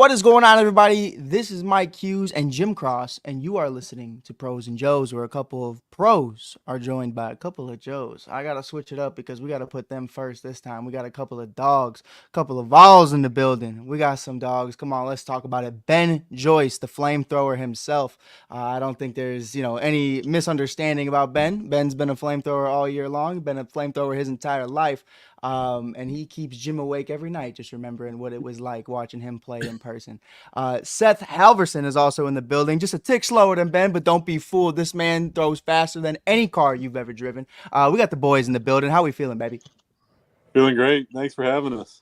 What is going on, everybody? This is Mike Hughes and Jim Cross, and you are listening to Pros and Joes, where a couple of pros are joined by a couple of Joes. I gotta switch it up because we gotta put them first this time. We got a couple of dogs, a couple of Vols in the building. We got some dogs. Come on, let's talk about it. Ben Joyce, the flamethrower himself. I don't think there's any misunderstanding about Ben. Ben's been a flamethrower all year long. Been a flamethrower his entire life. And he keeps Jim awake every night, just remembering what it was like watching him play in person. Seth Halvorsen is also in the building, just a tick slower than Ben, but don't be fooled. This man throws faster than any car you've ever driven. We got the boys in the building. How we feeling, baby? Feeling great. Thanks for having us.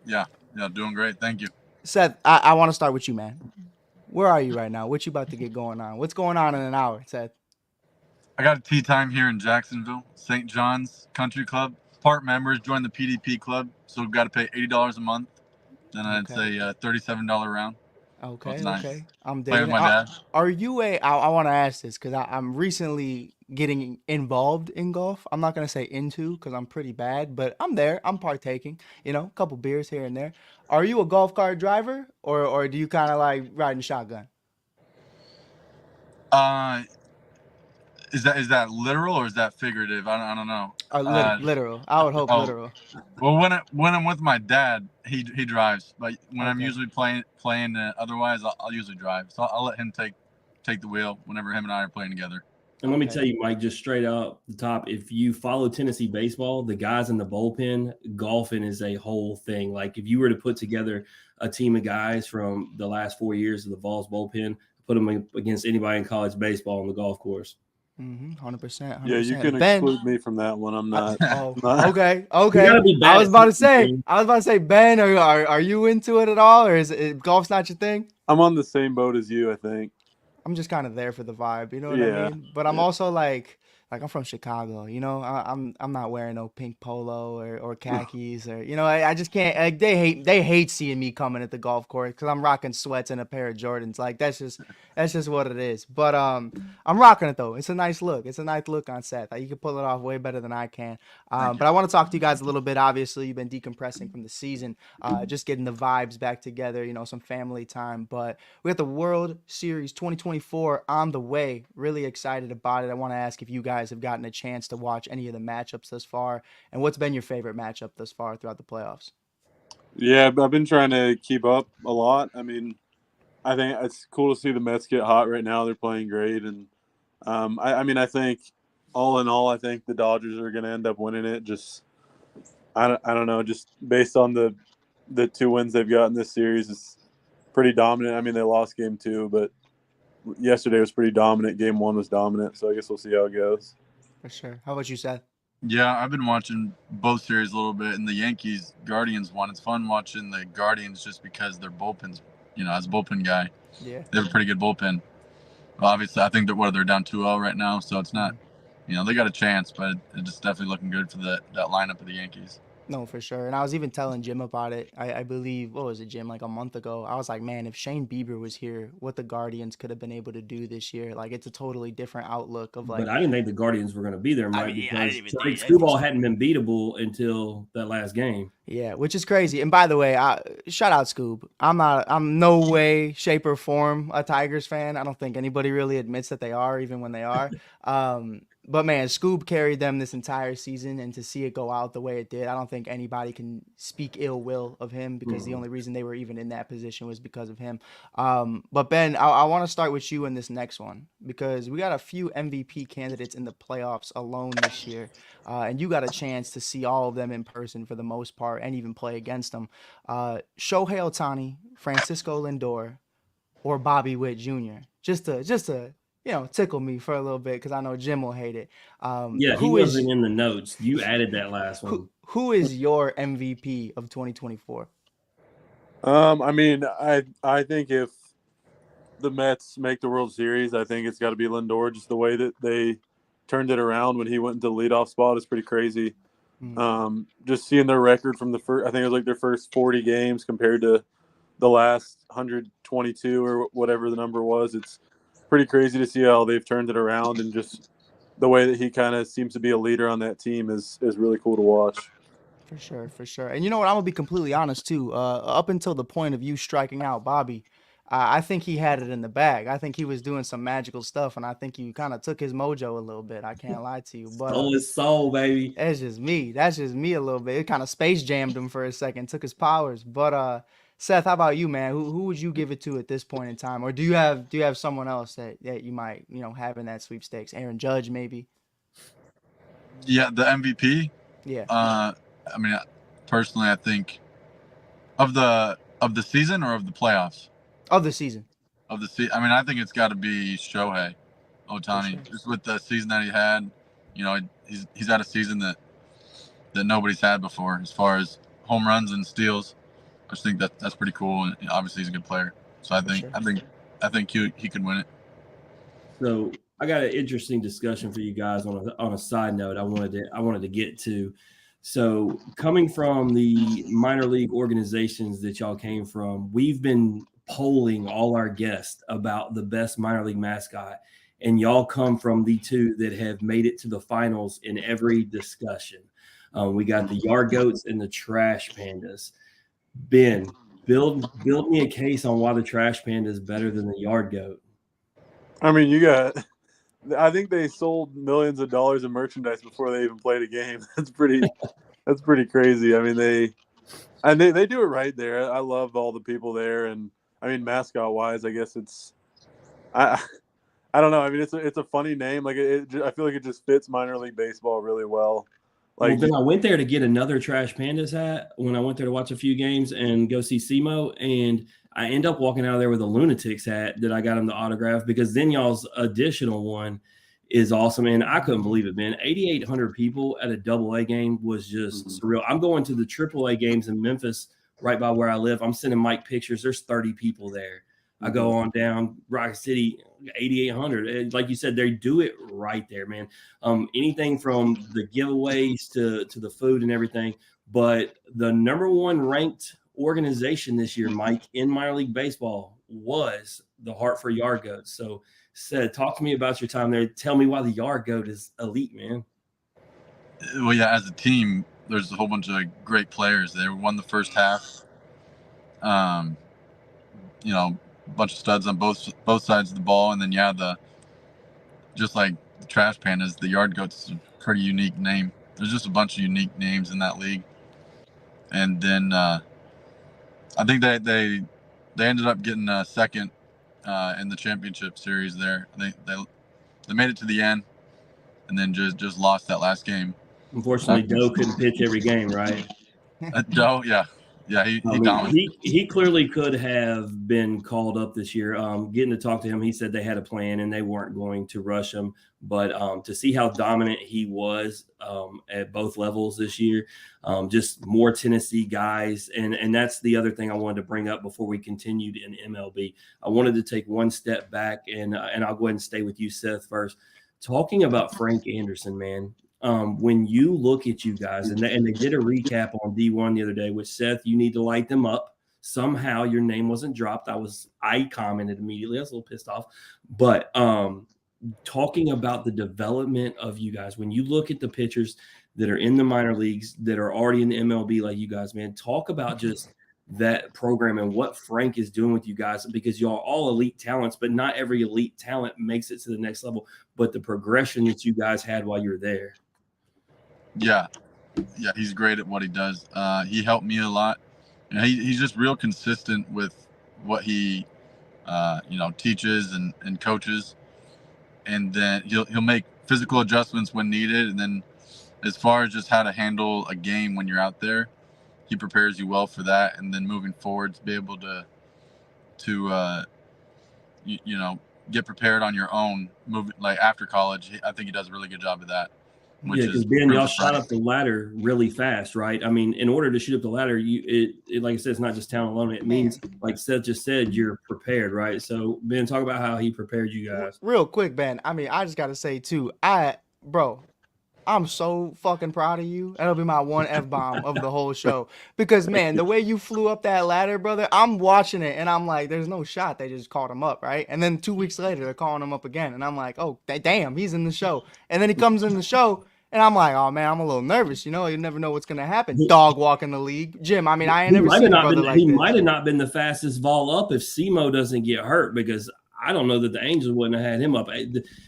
Yeah, doing great. Thank you. Seth, I want to start with you, man. Where are you right now? What you about to get going on? What's going on in an hour, Seth? I got a tea time here in Jacksonville, St. John's Country Club. Part members join the PDP club, so we've got to pay $80 a month. Then I'd say $37 round. Okay, so nice. okay. I'm Play digging with it. my dad. Are you I want to ask this because I'm recently getting involved in golf. I'm not going to say into because I'm pretty bad, but I'm there. I'm partaking, a couple beers here and there. Are you a golf cart driver or do you kind of like riding shotgun? Uh, is that literal or is that figurative? I don't know. Literal. I would hope literal. Well, when I'm with my dad, he drives. But when I'm Okay. usually playing otherwise, I'll usually drive. So I'll let him take the wheel whenever him and I are playing together. And let me tell you, Mike, just straight up the top, if you follow Tennessee baseball, the guys in the bullpen, golfing is a whole thing. Like if you were to put together a team of guys from the last 4 years of the Vols bullpen, put them against anybody in college baseball on the golf course. 100%. Yeah, you can exclude me from that one. I'm not. Okay. I was about to say, Ben, are you into it at all, or is golf's not your thing? I'm on the same boat as you, I think. I'm just kind of there for the vibe, you know what I mean? But I'm also like I'm from Chicago, I'm not wearing no pink polo or khakis or I just can't. Like they hate seeing me coming at the golf course because I'm rocking sweats and a pair of Jordans. Like that's just what it is. But I'm rocking it though. It's a nice look. It's a nice look on Seth. You can pull it off way better than I can. But I want to talk to you guys a little bit. Obviously, you've been decompressing from the season, just getting the vibes back together. Some family time. But we got the World Series 2024 on the way. Really excited about it. I want to ask if you guys have gotten a chance to watch any of the matchups thus far, and what's been your favorite matchup thus far throughout the playoffs? Yeah, I've been trying to keep up a lot. I mean, I think it's cool to see the Mets get hot right now. They're playing great, and I think all in all, I think the Dodgers are going to end up winning it. Just I don't know, just based on the 2 wins they've got in this series, is pretty dominant. I mean, they lost game 2, but yesterday was pretty dominant. Game 1 was dominant, so I guess we'll see how it goes. For sure. How about you, Seth? Yeah, I've been watching both series a little bit, and the Yankees-Guardians one. It's fun watching the Guardians just because their bullpen's, as a bullpen guy, they have a pretty good bullpen. Well, obviously, I think they're down 2-0 right now, so it's not, they got a chance, but it's just definitely looking good for that lineup of the Yankees. No, for sure. And I was even telling Jim about it. I believe, what was it, Jim, like a month ago? I was like, man, if Shane Bieber was here, what the Guardians could have been able to do this year. Like, it's a totally different outlook of like. But I didn't think the Guardians were going to be there, Mike, because Screwball hadn't been beatable until that last game. Yeah, which is crazy. And by the way, shout out Scoob. I'm no way, shape, or form a Tigers fan. I don't think anybody really admits that they are, even when they are. But man, Scoob carried them this entire season, and to see it go out the way it did, I don't think anybody can speak ill will of him because the only reason they were even in that position was because of him. But Ben, I want to start with you in this next one because we got a few MVP candidates in the playoffs alone this year, and you got a chance to see all of them in person for the most part and even play against them. Shohei Ohtani, Francisco Lindor, or Bobby Witt Jr. Just to tickle me for a little bit because I know Jim will hate it. He wasn't in the notes. You added that last one. Who is your MVP of 2024? I think if the Mets make the World Series, I think it's got to be Lindor. Just the way that they turned it around when he went into the leadoff spot is pretty crazy. Just seeing their record from the first, I think it was like their first 40 games compared to the last 122 or whatever the number was. It's pretty crazy to see how they've turned it around, and just the way that he kind of seems to be a leader on that team is really cool to watch. For sure. And you know what? I'm gonna be completely honest too. Up until the point of you striking out Bobby, I think he had it in the bag. I think he was doing some magical stuff, and I think you kind of took his mojo a little bit. I can't lie to you, but Stole his soul, baby. that's just me. That's just me a little bit. It kind of space jammed him for a second, took his powers. But Seth, how about you, man? Who would you give it to at this point in time, or do you have someone else that you might have in that sweepstakes? Aaron Judge, maybe. Yeah, the MVP. Yeah, I mean, personally, I think of the season or of the playoffs. of the season. Of the season, I mean, I think it's got to be Shohei Ohtani, Sure. just with the season that he had. He's had a season that nobody's had before as far as home runs and steals. I just think that's pretty cool, and obviously he's a good player. So I think he could win it. So I got an interesting discussion for you guys on a side note. I wanted to get to. So coming from the minor league organizations that y'all came from, we've been polling all our guests about the best minor league mascot, and y'all come from the two that have made it to the finals in every discussion. We got the Yard Goats and the Trash Pandas. Ben, build me a case on why the Trash Panda is better than the Yard Goat. I mean, I think they sold millions of dollars of merchandise before they even played a game. That's pretty crazy. I mean, they do it right there. I love all the people there, and I mean, mascot wise, I guess I don't know. I mean, it's a funny name. Like I feel like it just fits minor league baseball really well. Like, well, then I went there to get another Trash Pandas hat when I went there to watch a few games and go see SEMO, and I end up walking out of there with a Lunatics hat that I got him to autograph, because then y'all's additional one is awesome. And I couldn't believe it, man. 8,800 people at a AA game was just surreal. I'm going to the AAA games in Memphis right by where I live. I'm sending Mike pictures. There's 30 people there. I go on down Rock City, 8,800. Like you said, they do it right there, man. Anything from the giveaways to the food and everything. But the number one ranked organization this year, Mike, in minor league baseball was the Hartford Yard Goats. So, talk to me about your time there. Tell me why the Yard Goat is elite, man. Well, yeah, as a team, there's a whole bunch of great players. They won the first half. A bunch of studs on both sides of the ball, and then just like the Trash Pandas, the Yard Goats is a pretty unique name. There's just a bunch of unique names in that league, and then I think they ended up getting second in the championship series there. They made it to the end, and then just lost that last game. Unfortunately, Doe couldn't pitch every game, right? Doe, yeah. Yeah, he dominated. He clearly could have been called up this year. Getting to talk to him, he said they had a plan and they weren't going to rush him. But to see how dominant he was at both levels this year, just more Tennessee guys. And that's the other thing I wanted to bring up before we continued in MLB. I wanted to take one step back, and I'll go ahead and stay with you, Seth, first. Talking about Frank Anderson, man. When you look at you guys, and they did a recap on D1 the other day, which, Seth, you need to light them up. Somehow your name wasn't dropped. I commented immediately. I was a little pissed off. But talking about the development of you guys, when you look at the pitchers that are in the minor leagues that are already in the MLB like you guys, man, talk about just that program and what Frank is doing with you guys, because y'all are all elite talents, but not every elite talent makes it to the next level. But the progression that you guys had while you were there. Yeah, he's great at what he does. He helped me a lot. He's just real consistent with what he, teaches and coaches, and then he'll make physical adjustments when needed. And then, as far as just how to handle a game when you're out there, he prepares you well for that. And then moving forward, to be able to get prepared on your own, like after college. I think he does a really good job of that. Yeah, because Ben, y'all shot up the ladder really fast, right? I mean, in order to shoot up the ladder, like I said, it's not just talent alone. It means, like Seth just said, you're prepared, right? So, Ben, talk about how he prepared you guys. Real quick, Ben. I mean, I just gotta say too, I'm so fucking proud of you. That'll be my one F-bomb of the whole show. Because, man, the way you flew up that ladder, brother, I'm watching it, and I'm like, there's no shot they just called him up, right? And then 2 weeks later, they're calling him up again. And I'm like, oh, damn, he's in the show. And then he comes in the show, And I'm like, oh man, I'm a little nervous. You never know what's gonna happen. Dog walk in the league, Jim. I mean, I ain't He never might seen have a not brother been. like He this. might have not been the fastest vol up if Simo doesn't get hurt, because I don't know that the Angels wouldn't have had him up.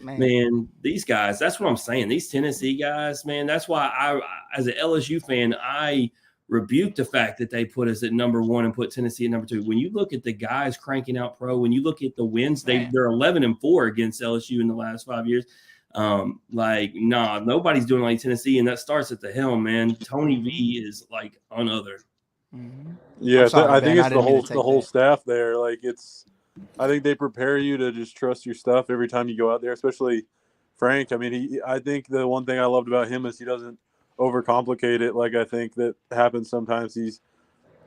Man, these guys. That's what I'm saying. These Tennessee guys, man. That's why as an LSU fan, I rebuke the fact that they put us at number 1 and put Tennessee at number 2. When you look at the guys cranking out pro, when you look at the wins, they're 11-4 against LSU in the last 5 years. Nobody's doing like Tennessee, and that starts at the helm, man. Tony V is like another. Mm-hmm. Yeah, sorry, I think Ben, it's the whole staff there. Like I think they prepare you to just trust your stuff every time you go out there, especially Frank. I mean, I think the one thing I loved about him is he doesn't overcomplicate it. Like I think that happens sometimes. He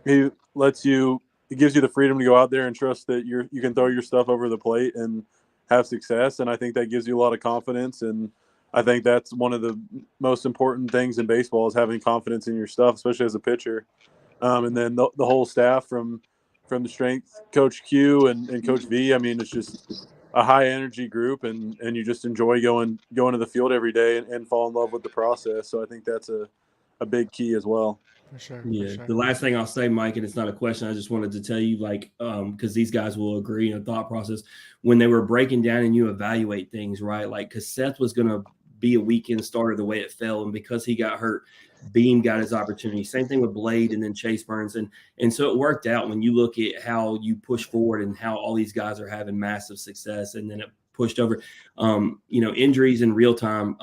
gives you the freedom to go out there and trust that you can throw your stuff over the plate and have success. And I think that gives you a lot of confidence. And I think that's one of the most important things in baseball is having confidence in your stuff, especially as a pitcher. And then the whole staff from the strength coach Q and coach V. I mean, it's just a high energy group, and you just enjoy going to the field every day and fall in love with the process. So I think that's a big key as well. For sure. Yeah. For sure. The last thing I'll say, Mike, and it's not a question, I just wanted to tell you, like, because these guys will agree in a thought process when they were breaking down and you evaluate things, right? Like, because Seth was going to be a weekend starter the way it fell, and because he got hurt, Beam got his opportunity. Same thing with Blade and then Chase Burns, and so it worked out when you look at how you push forward and how all these guys are having massive success, and then it pushed over. Injuries in real time,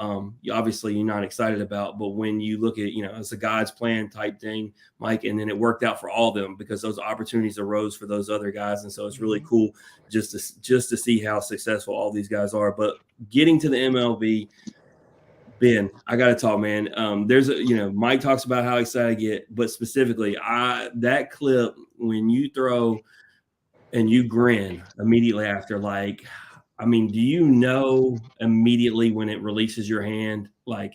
obviously you're not excited about, but when you look at, it's a God's plan type thing, Mike, and then it worked out for all of them because those opportunities arose for those other guys. And so it's really cool just to see how successful all these guys are. But getting to the MLB, Ben, I got to talk, man. Mike talks about how excited I get, but specifically, that clip when you throw and you grin immediately after, like, I mean, do you know immediately when it releases your hand, like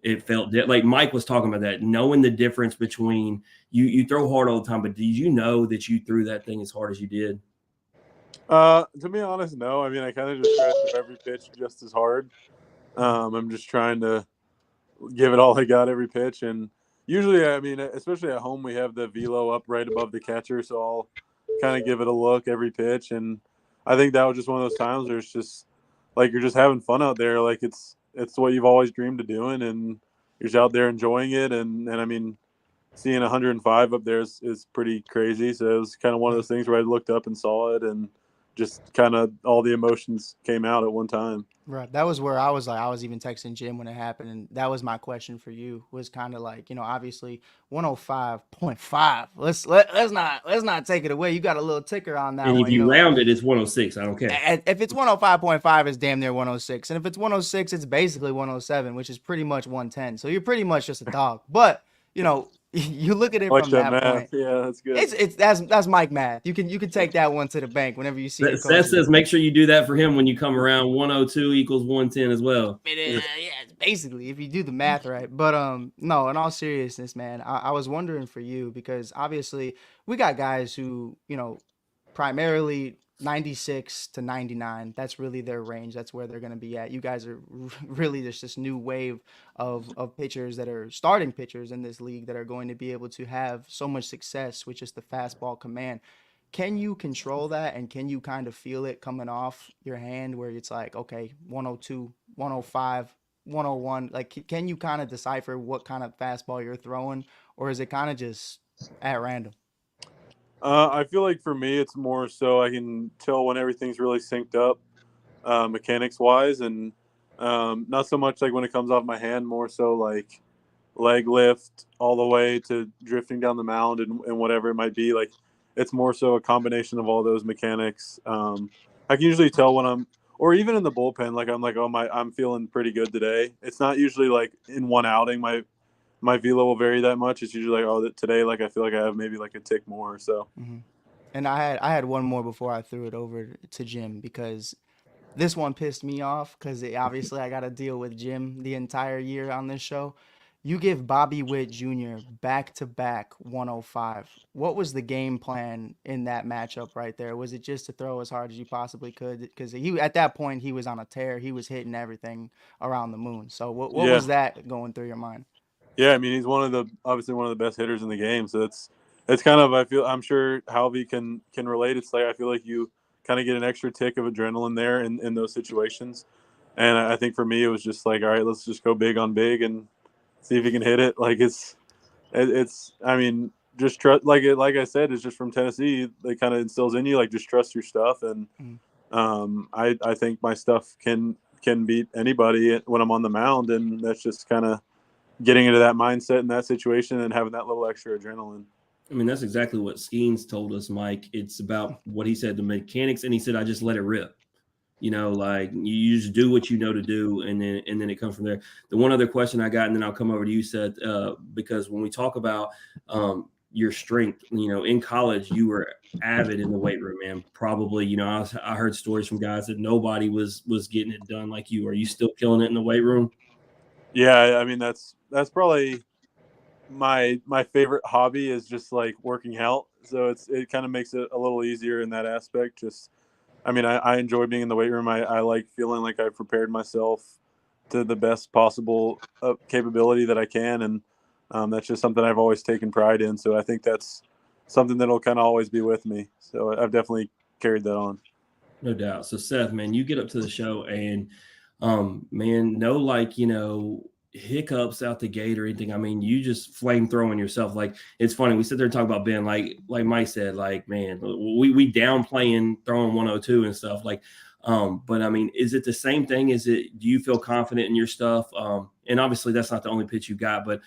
it felt like Mike was talking about that, knowing the difference between you throw hard all the time, but did you know that you threw that thing as hard as you did? To be honest, no. I mean, I kind of just try to throw every pitch just as hard. I'm just trying to give it all I got every pitch, and usually, I mean, especially at home, we have the velo up right above the catcher, so I'll kind of give it a look every pitch. And I think that was just one of those times where it's just like you're just having fun out there, like it's what you've always dreamed of doing, and you're just out there enjoying it. And I mean, seeing 105 up there is pretty crazy. So it was kind of one of those things where I looked up and saw it, and just kind of all the emotions came out at one time. Right. That was where I was even texting Jim when it happened. And that was my question for you, was kind of like, obviously 105.5. Let's not take it away. You got a little ticker on that and one. If you round it, it's 106. I don't care. If it's 105.5, it's damn near 106. And if it's 106, it's basically 107, which is pretty much 110. So you're pretty much just a dog. But, you look at it from that point. Yeah, that's good. That's Mike math. You can take that one to the bank whenever you see your Seth says make sure you do that for him when you come around. 102 equals 110 as well. Yeah, basically, if you do the math right. But no, in all seriousness, man, I was wondering for you, because obviously we got guys who, primarily 96 to 99. That's really their range. That's where they're going to be at. You guys are really just this new wave of pitchers that are starting pitchers in this league that are going to be able to have so much success with just the fastball command. Can you control that, and can you kind of feel it coming off your hand where it's like, okay, 102, 105, 101? Like, can you kind of decipher what kind of fastball you're throwing, or is it kind of just at random? I feel like for me, it's more so I can tell when everything's really synced up, mechanics wise, and not so much like when it comes off my hand, more so like leg lift all the way to drifting down the mound and whatever it might be. Like it's more so a combination of all those mechanics. I can usually tell when or even in the bullpen, like I'm like, I'm feeling pretty good today. It's not usually like in one outing my velo will vary that much. It's usually like, today, like I feel like I have maybe like a tick more. So, And I had one more before I threw it over to Jim, because this one pissed me off, because obviously I got to deal with Jim the entire year on this show. You give Bobby Witt Jr. back-to-back 105. What was the game plan in that matchup right there? Was it just to throw as hard as you possibly could? Because he at that point he was on a tear. He was hitting everything around the moon. So what Yeah. was that going through your mind? Yeah, I mean he's obviously one of the best hitters in the game. So it's kind of I'm sure Halvey can relate. It's like I feel like you kind of get an extra tick of adrenaline there in those situations. And I think for me it was just like, all right, let's just go big on big and see if he can hit it. Like it's I mean just trust like I said, it's just from Tennessee. They kind of instills in you like just trust your stuff. And I think my stuff can beat anybody when I'm on the mound, and that's just kind of getting into that mindset in that situation and having that little extra adrenaline. I mean, that's exactly what Skeens told us, Mike. It's about what he said, the mechanics, and he said, I just let it rip. Like you just do what you know to do, and then it comes from there. The one other question I got, and then I'll come over to you, Seth, because when we talk about your strength, in college you were avid in the weight room, man. Probably, I heard stories from guys that nobody was getting it done like you. Are you still killing it in the weight room? Yeah, I mean that's probably my favorite hobby is just like working out. So it kind of makes it a little easier in that aspect. Just I mean, I enjoy being in the weight room. I like feeling like I've prepared myself to the best possible capability that I can, and that's just something I've always taken pride in. So I think that's something that'll kind of always be with me. So I've definitely carried that on. No doubt. So Seth, man, you get up to the show and man, no hiccups out the gate or anything. I mean, you just flame throwing yourself. Like it's funny. We sit there and talk about Ben, like Mike said, like, man, we downplaying throwing 102 and stuff. But I mean, is it the same thing? Do you feel confident in your stuff? And obviously that's not the only pitch you got, but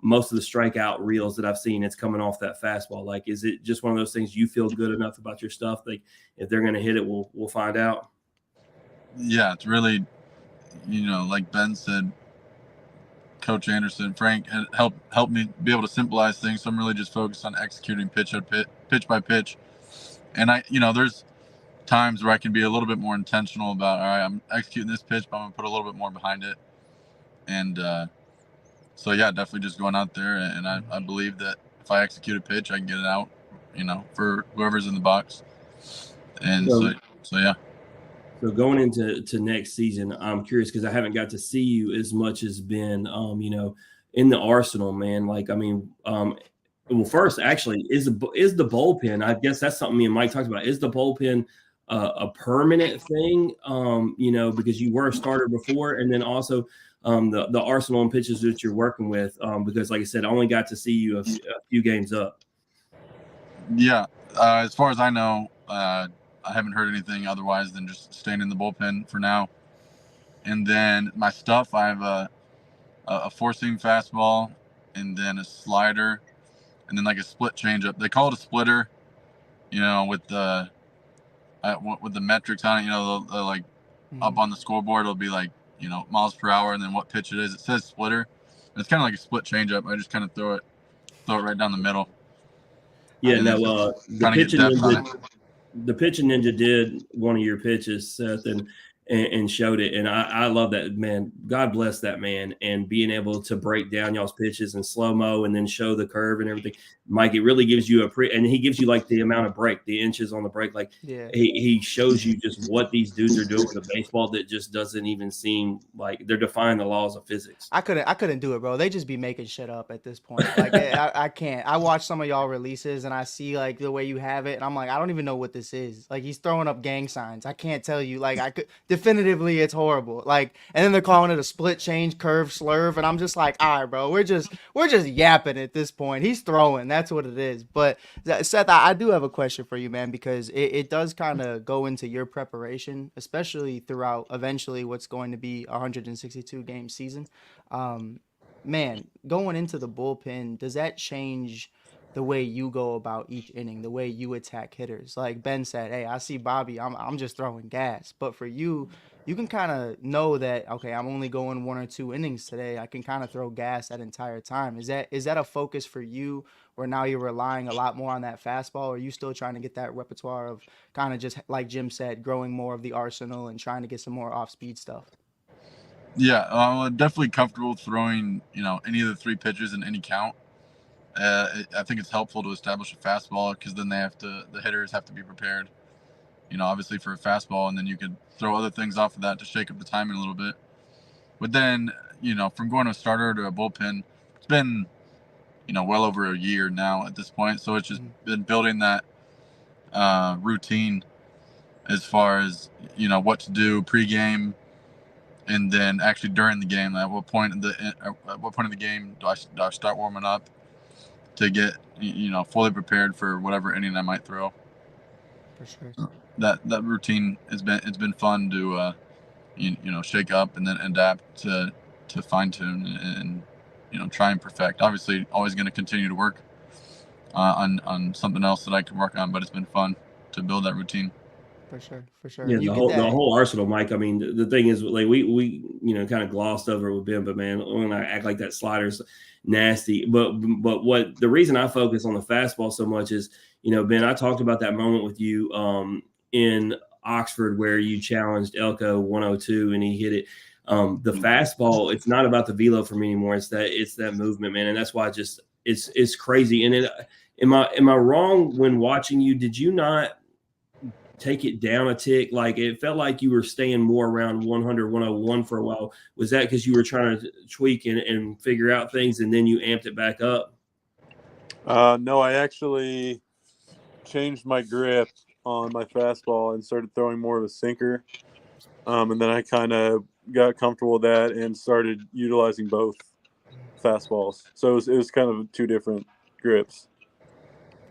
most of the strikeout reels that I've seen, it's coming off that fastball. Like, is it just one of those things you feel good enough about your stuff? Like if they're going to hit it, we'll find out. Yeah, it's really, like Ben said, Coach Anderson, Frank helped me be able to symbolize things. So I'm really just focused on executing pitch by pitch. And there's times where I can be a little bit more intentional about, all right, I'm executing this pitch, but I'm gonna put a little bit more behind it. And so yeah, definitely just going out there, and I believe that if I execute a pitch, I can get it out, for whoever's in the box. And so yeah. So going into next season, I'm curious because I haven't got to see you as much as Ben, in the Arsenal, man. Like, I mean, well, first, actually, is the bullpen? I guess that's something me and Mike talked about. Is the bullpen a permanent thing? Because you were a starter before, and then also the Arsenal and pitches that you're working with. Because, like I said, I only got to see you a few games up. Yeah, as far as I know, I haven't heard anything otherwise than just staying in the bullpen for now. And then my stuff, I have a four-seam fastball, and then a slider, and then like a split changeup. They call it a splitter, with the metrics on it. They'll like up on the scoreboard, it'll be like miles per hour, and then what pitch it is. It says splitter. And it's kind of like a split changeup. I just kind of throw it right down the middle. Yeah, the pitching ninja did one of your pitches, Seth, and showed it. And I love that, man. God bless that man. And being able to break down y'all's pitches in slow-mo and then show the curve and everything. Mike, it really gives you and he gives you like the amount of break, the inches on the break. Like he shows you just what these dudes are doing with a baseball that just doesn't even seem like they're defying the laws of physics. I couldn't do it, bro. They just be making shit up at this point. Like I can't. I watch some of y'all releases and I see like the way you have it, and I'm like, I don't even know what this is. Like he's throwing up gang signs. I can't tell you. Like I could definitively, it's horrible. Like, and then they're calling it a split change, curve, slurve, and I'm just like, all right, bro, we're just yapping at this point. He's throwing. That's what it is. But Seth, I do have a question for you, man, because it does kind of go into your preparation, especially throughout eventually what's going to be a 162 game season. Man, going into the bullpen, does that change the way you go about each inning, the way you attack hitters? Like Ben said, hey, I see Bobby, I'm just throwing gas. But for you, you can kind of know that, okay, I'm only going 1 or 2 innings today. I can kind of throw gas that entire time. Is that a focus for you, or now you're relying a lot more on that fastball? Or are you still trying to get that repertoire of kind of just, like Jim said, growing more of the arsenal and trying to get some more off-speed stuff? Yeah, I'm definitely comfortable throwing, any of the three pitches in any count. I think it's helpful to establish a fastball because then the hitters have to be prepared, obviously for a fastball, and then you could throw other things off of that to shake up the timing a little bit. But then, from going to a starter to a bullpen, it's been, well over a year now at this point. So it's just been building that routine as far as, what to do pregame, and then actually during the game. At what point in the game do I start warming up to get fully prepared for whatever inning I might throw? For sure. That routine it's been fun to shake up and then adapt to fine tune and try and perfect. Obviously, always going to continue to work on something else that I can work on, but it's been fun to build that routine. For sure. Yeah, You the get that. whole arsenal, Mike. I mean, the thing is, like we kind of glossed over it with Ben, but man, when I act like that slider's nasty. But what the reason I focus on the fastball so much is, Ben, I talked about that moment with you in Oxford where you challenged Elko 102 and he hit it. The fastball, it's not about the velo for me anymore. It's that movement, man, and that's why it's crazy. And am I wrong when watching you? Did you not take it down a tick? Like it felt like you were staying more around 100, 101 for a while. Was that because you were trying to tweak and figure out things and then you amped it back up? No, I actually changed my grip on my fastball and started throwing more of a sinker. And then I kind of got comfortable with that and started utilizing both fastballs. So it was kind of two different grips.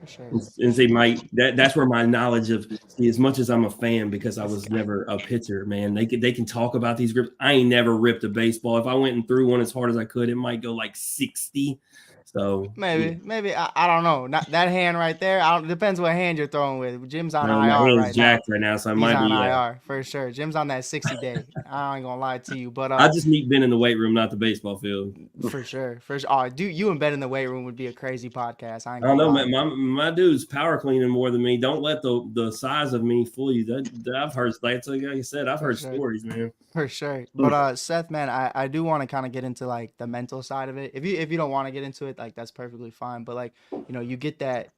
For sure. And see, Mike, that's where my knowledge of as much as I'm a fan because I was never a pitcher, man. They can talk about these grips. I ain't never ripped a baseball. If I went and threw one as hard as I could, it might go like 60. So maybe I don't know. Not that hand right there. Depends what hand you're throwing with. Jim's on my IR hand's right jacked now. right now, so I He's might on be. IR for sure. Jim's on that 60 day. I ain't gonna lie to you, but I just need Ben in the weight room, not the baseball field. For sure. Oh, dude, you and Ben in the weight room would be a crazy podcast. I ain't I don't gonna know, lie. man. My dude's power cleaning more than me. Don't let the size of me fool you. I've heard, like I said, I've heard stories, man. For sure. But Seth, man, I do want to kind of get into like the mental side of it. If you don't want to get into it, like that's perfectly fine. But like, you get that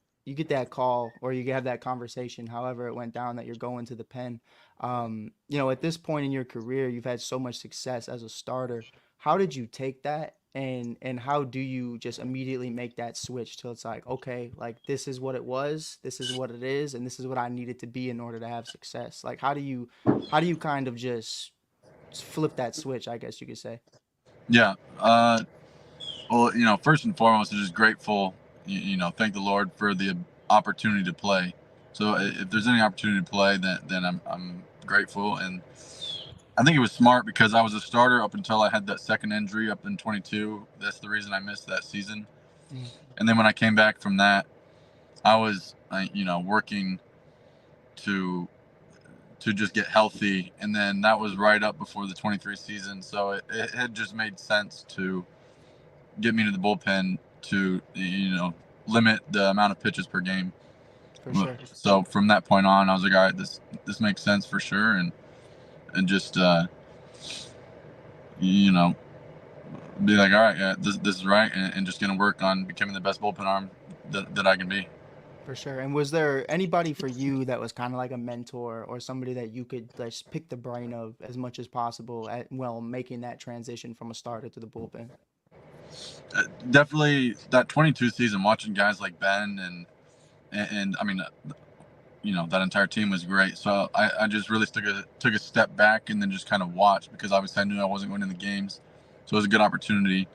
call or you have that conversation, however it went down, that you're going to the pen. At this point in your career, you've had so much success as a starter. How did you take that? And how do you just immediately make that switch till it's like, okay, like this is what it was, this is what it is, and this is what I needed to be in order to have success? Like how do you kind of just flip that switch, I guess you could say? Yeah. Well, first and foremost, I'm just grateful. Thank the Lord for the opportunity to play. So if there's any opportunity to play, then I'm grateful. And I think it was smart because I was a starter up until I had that second injury up in 22. That's the reason I missed that season. And then when I came back from that, I was, working to just get healthy. And then that was right up before the 23 season. So it had just made sense to get me to the bullpen to, limit the amount of pitches per game. For sure. So from that point on, I was like, all right, this makes sense for sure. And just, be like, all right, yeah, this is right. And just going to work on becoming the best bullpen arm that I can be. For sure. And was there anybody for you that was kind of like a mentor or somebody that you could just pick the brain of as much as possible making that transition from a starter to the bullpen? Definitely that 22 season, watching guys like Ben and I mean, that entire team was great. So I just really took a step back and then just kind of watched because obviously I knew I wasn't winning the games. So it was a good opportunity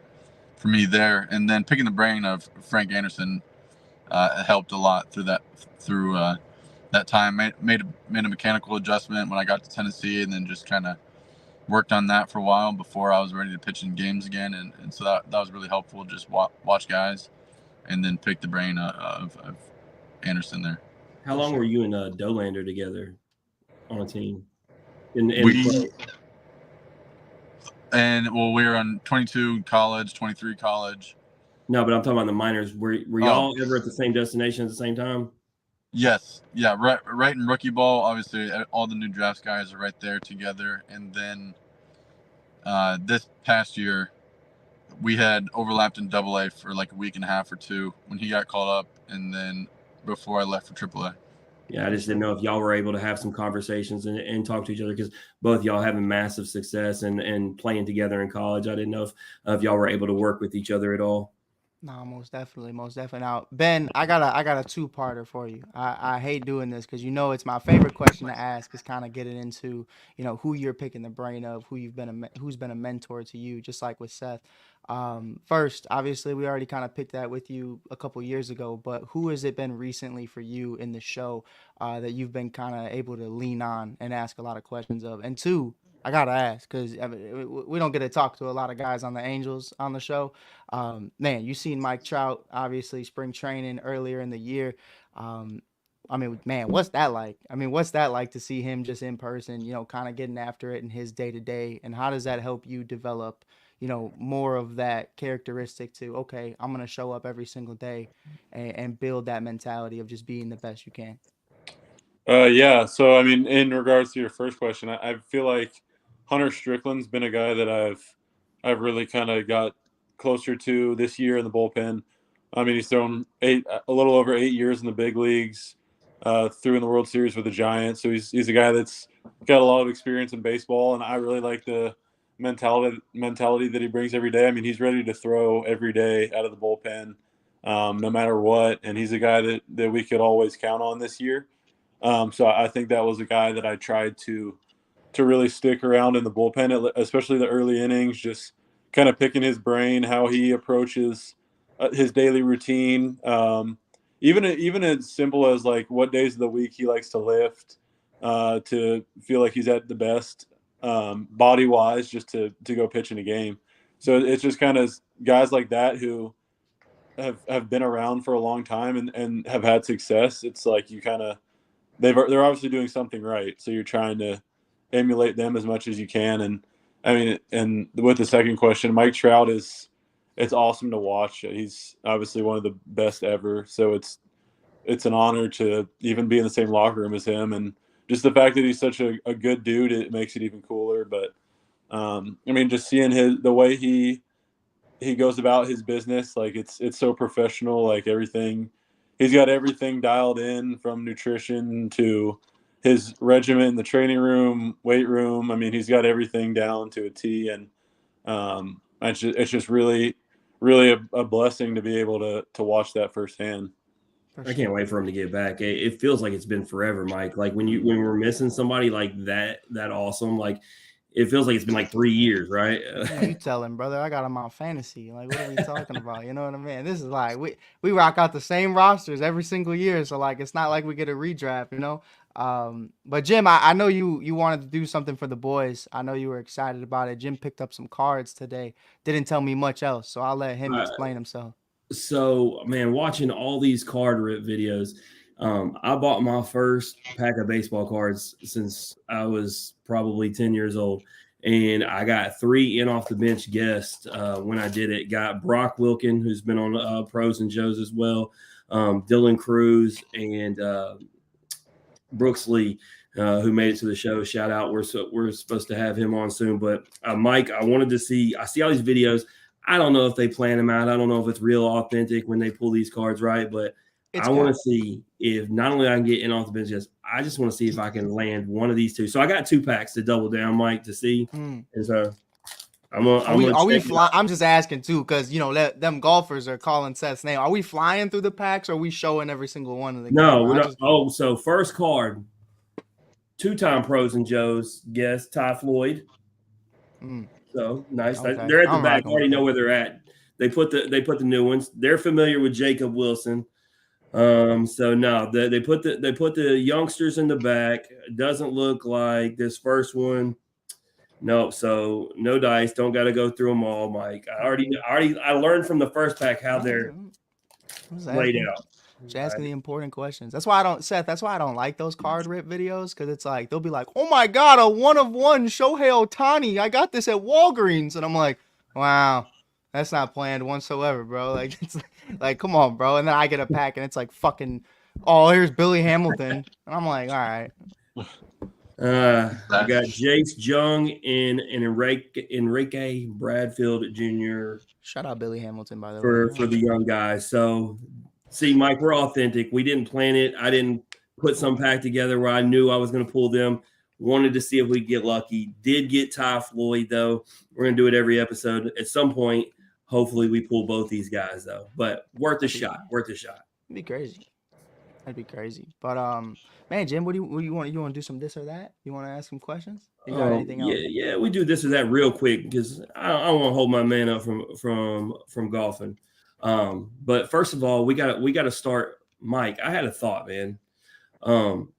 for me there. And then picking the brain of Frank Anderson helped a lot through that time. Made a mechanical adjustment when I got to Tennessee, and then just kind of worked on that for a while before I was ready to pitch in games again. And so that was really helpful. Just watch guys and then pick the brain of Anderson there. How long were you and Dolander together on a team? We were on 22 college, 23 college. No, but I'm talking about the minors. Were y'all ever at the same destination at the same time? Yes. Yeah. Right in rookie ball, obviously all the new drafts guys are right there together. And then This past year, we had overlapped in AA for like a week and a half or two when he got called up, and then before I left for AAA. Yeah, I just didn't know if y'all were able to have some conversations and talk to each other, because both y'all having massive success and playing together in college. I didn't know if y'all were able to work with each other at all. No, most definitely, most definitely. Now, Ben, I got a two-parter for you. I hate doing this because it's my favorite question to ask is kind of getting into who you're picking the brain of, who's been a mentor to you, just like with Seth. First, obviously, we already kind of picked that with you a couple years ago, but who has it been recently for you in the show that you've been kind of able to lean on and ask a lot of questions of? And two, I gotta ask because we don't get to talk to a lot of guys on the Angels on the show. Man, you seen Mike Trout, obviously spring training earlier in the year. Um, I mean, man, what's that like? I mean, what's that like to see him just in person, kind of getting after it in his day to day? And how does that help you develop, more of that characteristic to, okay, I'm going to show up every single day and build that mentality of just being the best you can? Yeah. So, I mean, in regards to your first question, I feel like Hunter Strickland's been a guy that I've really kind of got closer to this year in the bullpen. I mean, he's thrown a little over 8 years in the big leagues, through in the World Series with the Giants. So he's a guy that's got a lot of experience in baseball, and I really like the mentality that he brings every day. I mean, he's ready to throw every day out of the bullpen, no matter what, and he's a guy that we could always count on this year. So I think that was a guy that I tried to really stick around in the bullpen, especially the early innings, just kind of picking his brain, how he approaches his daily routine. Even as simple as like what days of the week he likes to lift, to feel like he's at the best, body wise, just to go pitch in a game. So it's just kind of guys like that who have been around for a long time and have had success. It's like you kind of they're obviously doing something right. So you're trying to emulate them as much as you can. And I mean, and with the second question, Mike Trout it's awesome to watch. He's obviously one of the best ever. So it's an honor to even be in the same locker room as him. And just the fact that he's such a good dude, it makes it even cooler. But I mean, just seeing the way he goes about his business, like it's so professional, like everything. He's got everything dialed in from nutrition to his regimen in the training room, weight room. I mean, he's got everything down to a T, and it's just really, really a blessing to be able to watch that firsthand. I can't wait for him to get back. It feels like it's been forever, Mike. Like when we're missing somebody like that awesome, like it feels like it's been like 3 years, right? You tell him, brother. I got him on fantasy. Like, what are we talking about? You know what I mean? This is like we rock out the same rosters every single year, so like it's not like we get a redraft, But Jim, I know you wanted to do something for the boys. I know you were excited about it. Jim picked up some cards today. Didn't tell me much else, so I'll let him explain himself. So, man, watching all these card rip videos, I bought my first pack of baseball cards since I was probably 10 years old. And I got 3 in off the bench guests when I did it. Got Brock Wilkin, who's been on Pros and Joes as well, Dylan Cruz, and Brooks Lee, who made it to the show. Shout out. We're supposed to have him on soon. But Mike, I see all these videos. I don't know if they plan them out. I don't know if it's real authentic when they pull these cards, right? But I want to see if not only I can get in off the bench, I just want to see if I can land one of these two. So I got 2 packs to double down, Mike, to see. And so are we flying? I'm just asking too, because them golfers are calling Seth's name. Are we flying through the packs, or are we showing every single one of the? No, we're not. So first card, 2-time Pros and Joes guest Ty Floyd. So nice. Okay. They're at the back. I already know where they're at. They put the new ones. They're familiar with Jacob Wilson. So no, they put the youngsters in the back. It doesn't look like this first one. No, so no dice. Don't got to go through them all, Mike. I learned from the first pack how they're laid out. Just asking the important questions. That's why I don't like those card rip videos, because it's like they'll be like, "Oh my God, a 1-of-1 Shohei Ohtani! I got this at Walgreens," and I'm like, "Wow, that's not planned whatsoever, bro." Like it's like, come on, bro. And then I get a pack and it's like fucking, oh, here's Billy Hamilton, and I'm like, all right. I got Jace Jung and Enrique Bradfield Jr. Shout out Billy Hamilton, by the way. For the young guys. So, see, Mike, we're authentic. We didn't plan it. I didn't put some pack together where I knew I was going to pull them. Wanted to see if we get lucky. Did get Ty Floyd, though. We're going to do it every episode. At some point, hopefully we pull both these guys, though. But worth a shot. Worth a shot. It'd be crazy. That'd be crazy. But man, Jim, what do you want? You want to do some this or that? You want to ask some questions? You got anything else? Yeah, we do this or that real quick because I don't want to hold my man up from golfing. But first of all, we got to start. Mike, I had a thought, man.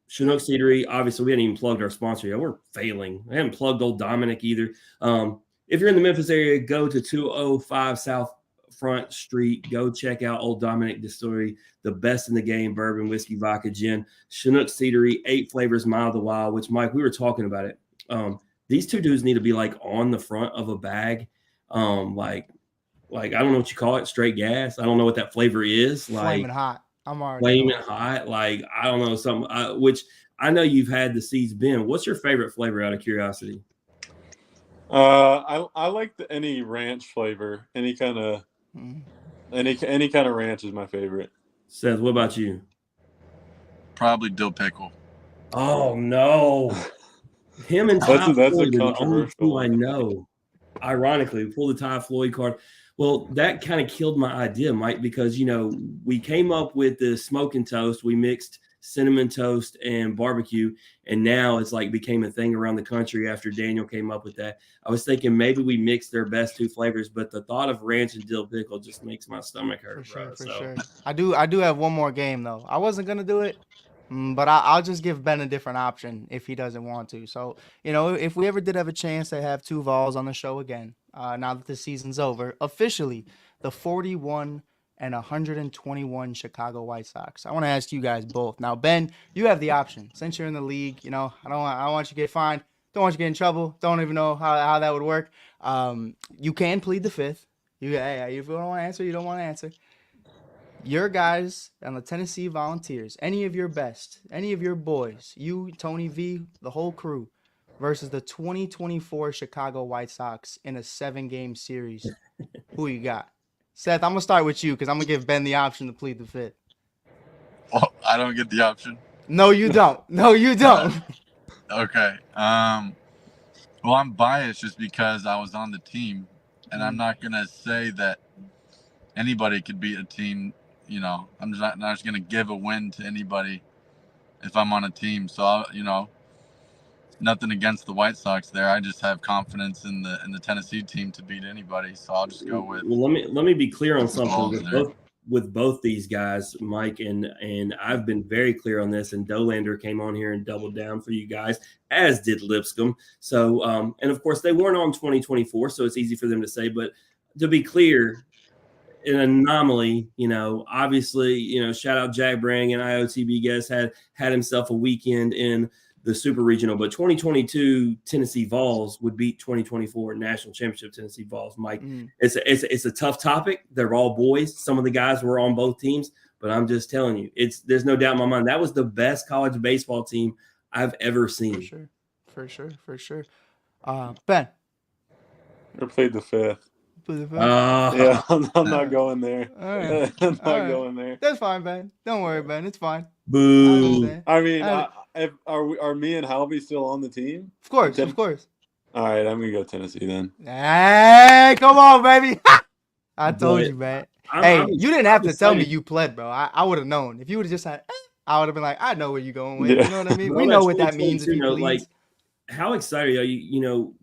Chinook Seedery, obviously we hadn't even plugged our sponsor yet. We're failing. I haven't plugged old Dominic either. If you're in the Memphis area, go to 205 South Front Street. Go check out Old Dominic Distillery, the best in the game, bourbon, whiskey, vodka, gin. Chinook Seedery, 8 flavors, mild to wild, which, Mike, we were talking about it. These two dudes need to be like on the front of a bag. Like I don't know what you call it, straight gas. I don't know what that flavor is. Flaming hot. I'm already flaming hot. Like, I don't know, something which I know you've had the seeds. Ben, what's your favorite flavor out of curiosity? I like any ranch flavor. Any kind of ranch is my favorite. Seth, what about you? Probably dill pickle. Oh no. Him and Ty that's Floyd a are the only controversial two I know. Ironically, we pulled the Ty Floyd card. Well, that kind of killed my idea, Mike, because we came up with the smoking toast. We mixed cinnamon toast and barbecue, and now it's like became a thing around the country after Daniel came up with that. I was thinking maybe we mixed their best 2 flavors, but the thought of ranch and dill pickle just makes my stomach hurt. For sure. I do have one more game though. I wasn't gonna do it, but I'll just give Ben a different option if he doesn't want to. So if we ever did have a chance to have 2 Vols on the show again, now that the season's over, officially the 41 and 121 Chicago White Sox. I want to ask you guys both. Now, Ben, you have the option. Since you're in the league, I don't want you to get fined. Don't want you to get in trouble. Don't even know how that would work. You can plead the fifth. If you don't want to answer, you don't want to answer. Your guys on the Tennessee Volunteers, any of your best, any of your boys, you, Tony V, the whole crew, versus the 2024 Chicago White Sox in a 7-game series. Who you got? Seth, I'm going to start with you because I'm going to give Ben the option to plead the fifth. Oh, I don't get the option? No, you don't. No, you don't. Okay. Well, I'm biased just because I was on the team, and I'm not going to say that anybody could beat a team. I'm not just going to give a win to anybody if I'm on a team. So, nothing against the White Sox there. I just have confidence in the Tennessee team to beat anybody. So I'll just go with. Well, let me be clear on something with both these guys, Mike, and I've been very clear on this. And Dolander came on here and doubled down for you guys, as did Lipscomb. So, and of course they weren't on 2024, so it's easy for them to say. But to be clear, an anomaly, obviously, shout out Jack Brang and IOTB guest had himself a weekend in the Super Regional, but 2022 Tennessee Vols would beat 2024 National Championship Tennessee Vols. Mike, it's a tough topic. They're all boys. Some of the guys were on both teams, but I'm just telling you, there's no doubt in my mind that was the best college baseball team I've ever seen. For sure. Ben, I played the fifth. Yeah, I'm not going there. All right. I'm not going there. That's fine, Ben. Don't worry, Ben. It's fine. Boo. I mean, are me and Halby still on the team? Of course. All right, I'm gonna go Tennessee then. Hey, come on, baby. I told you, man. You didn't have to tell me you pled, bro. I would have known. If you would have just said, I would have been like, I know where you're going with. Yeah. You know what I mean? We know what that means. Like, how excited are you?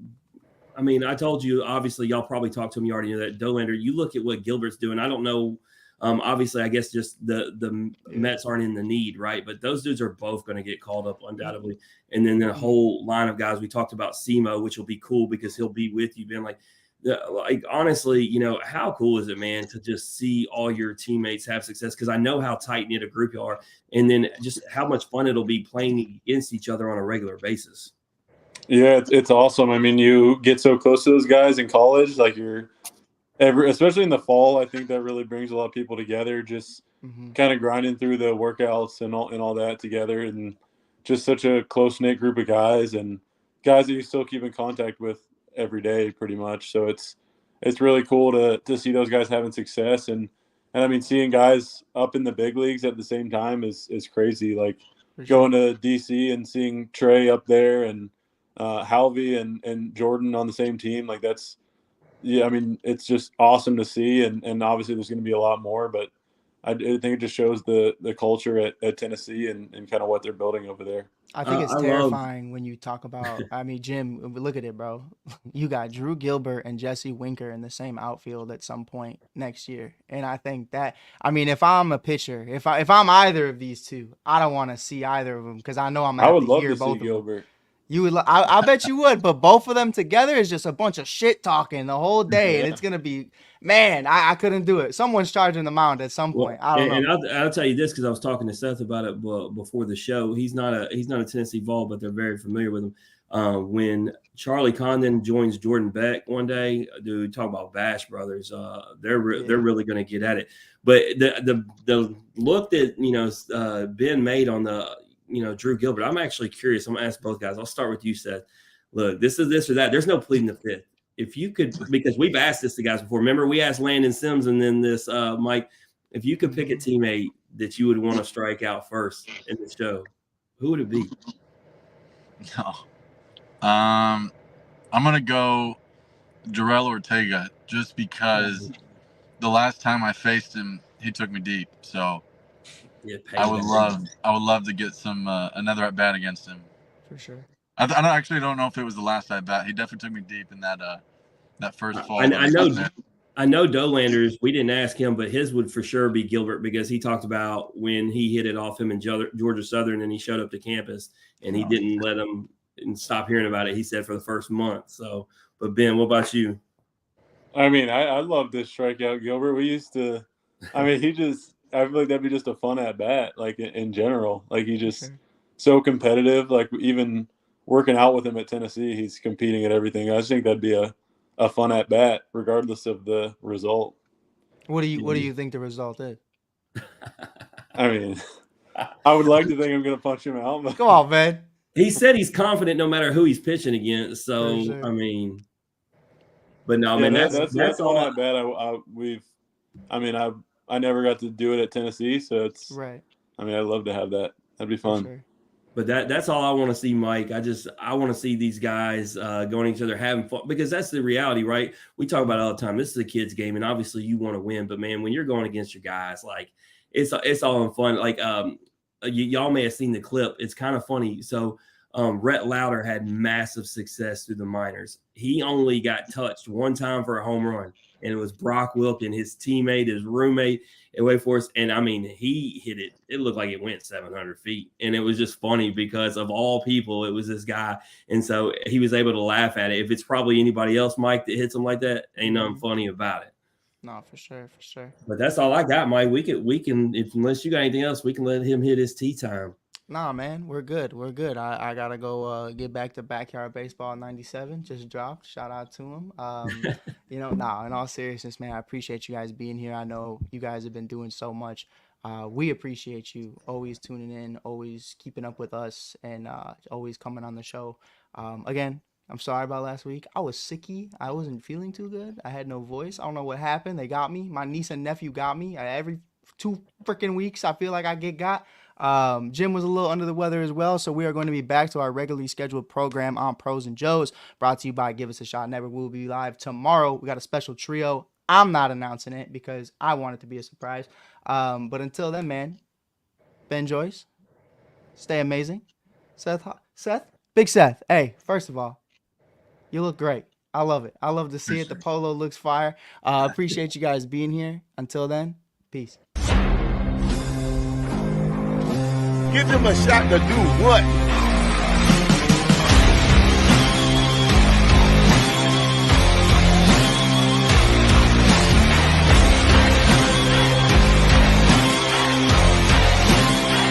I mean, I told you, obviously, y'all probably talked to him. You already know that. Dolander, you look at what Gilbert's doing. I don't know. Obviously, I guess just the Mets aren't in the need, right? But those dudes are both going to get called up undoubtedly. And then the whole line of guys, we talked about Simo, which will be cool because he'll be with you, Ben. Like honestly, how cool is it, man, to just see all your teammates have success? Because I know how tight-knit a group you are. And then just how much fun it'll be playing against each other on a regular basis. Yeah, it's awesome. I mean, you get so close to those guys in college, like especially in the fall. I think that really brings a lot of people together. Just kind of grinding through the workouts and all that together, and just such a close-knit group of guys and guys that you still keep in contact with every day pretty much. So it's really cool to see those guys having success. And I mean, seeing guys up in the big leagues at the same time is crazy. Like going to DC and seeing Trey up there and Halvey and Jordan on the same team. Like yeah, I mean, it's just awesome to see. And obviously there's going to be a lot more, but I think it just shows the culture at Tennessee and kind of what they're building over there. I think it's terrifying when you talk about, I mean, Jim, look at it, bro. You got Drew Gilbert and Jesse Winker in the same outfield at some point next year. And I think that, I mean, if I'm a pitcher, if I'm either of these two, I don't want to see either of them because I know I'm going to have to hear both of them. Gilbert. You would, I bet you would, but both of them together is just a bunch of shit talking the whole day, and it's gonna be, man, I couldn't do it. Someone's charging the mound at some point. I don't know. And I'll tell you this because I was talking to Seth about it before the show. He's not a Tennessee Vol, but they're very familiar with him. When Charlie Condon joins Jordan Beck one day, dude, talk about Bash Brothers. They're really going to get at it. But the look that Ben made on the Drew Gilbert, I'm actually curious. I'm going to ask both guys. I'll start with you, Seth. Look, this is this or that. There's no pleading the fifth. If you could, because we've asked this to guys before. Remember, we asked Landon Sims and then this Mike. If you could pick a teammate that you would want to strike out first in the show, who would it be? No. I'm gonna go Jarrell Ortega just because the last time I faced him, he took me deep. So I would love to get some another at bat against him. For sure. I actually don't know if it was the last at bat. He definitely took me deep in that first fall. I know Dolanders. We didn't ask him, but his would for sure be Gilbert because he talked about when he hit it off him in Georgia Southern and he showed up to campus and he didn't let him stop hearing about it. He said for the first month. So, but Ben, what about you? I mean, I love this strikeout Gilbert. We used to. I mean, I feel like that'd be just a fun at bat, like in general. Like he just so competitive. Like even working out with him at Tennessee, he's competing at everything. I just think that'd be a fun at bat, regardless of the result. What do you think the result is? I mean, I would like to think I'm going to punch him out. But... Come on, man. He said he's confident no matter who he's pitching against. So sure. I mean, but no, man, that's all at bat. I never got to do it at Tennessee, so it's right. I mean, I'd love to have that. That'd be fun. Sure. But that's all I want to see, Mike. I want to see these guys going at each other, having fun, because that's the reality, right? We talk about it all the time. This is a kid's game, and obviously you want to win. But man, when you're going against your guys, like it's all in fun. Like y'all may have seen the clip. It's kind of funny. So Rhett Lauder had massive success through the minors. He only got touched one time for a home run, and it was Brock Wilkin, his teammate, his roommate at Wake Forest. And I mean, he hit it. It looked like it went 700 feet. And it was just funny because of all people, it was this guy. And so he was able to laugh at it. If it's probably anybody else, Mike, that hits him like that, ain't nothing funny about it. No, for sure. But that's all I got, Mike. We can, if unless you got anything else, we can let him hit his tea time. Nah, man, we're good. I gotta go get back to Backyard Baseball 97. Just dropped. Shout out to him. In all seriousness, man, I appreciate you guys being here. I know you guys have been doing so much. We appreciate you always tuning in, always keeping up with us, and always coming on the show. Again, I'm sorry about last week. I was sicky. I wasn't feeling too good. I had no voice. I don't know what happened. They got me. My niece and nephew got me. Every 2 freaking weeks, I feel like I get got. Jim was a little under the weather as well, so we are going to be back to our regularly scheduled program on Pros and Joes, brought to you by Give Us a Shot Never. We'll be live tomorrow. We got a special trio. I'm not announcing it because I want it to be a surprise. But until then, man, Ben Joyce, stay amazing. Seth, Big Seth. Hey, first of all, you look great. I love it. I love to see it. The polo looks fire. Appreciate you guys being here. Until then, peace. Give them a shot to do what?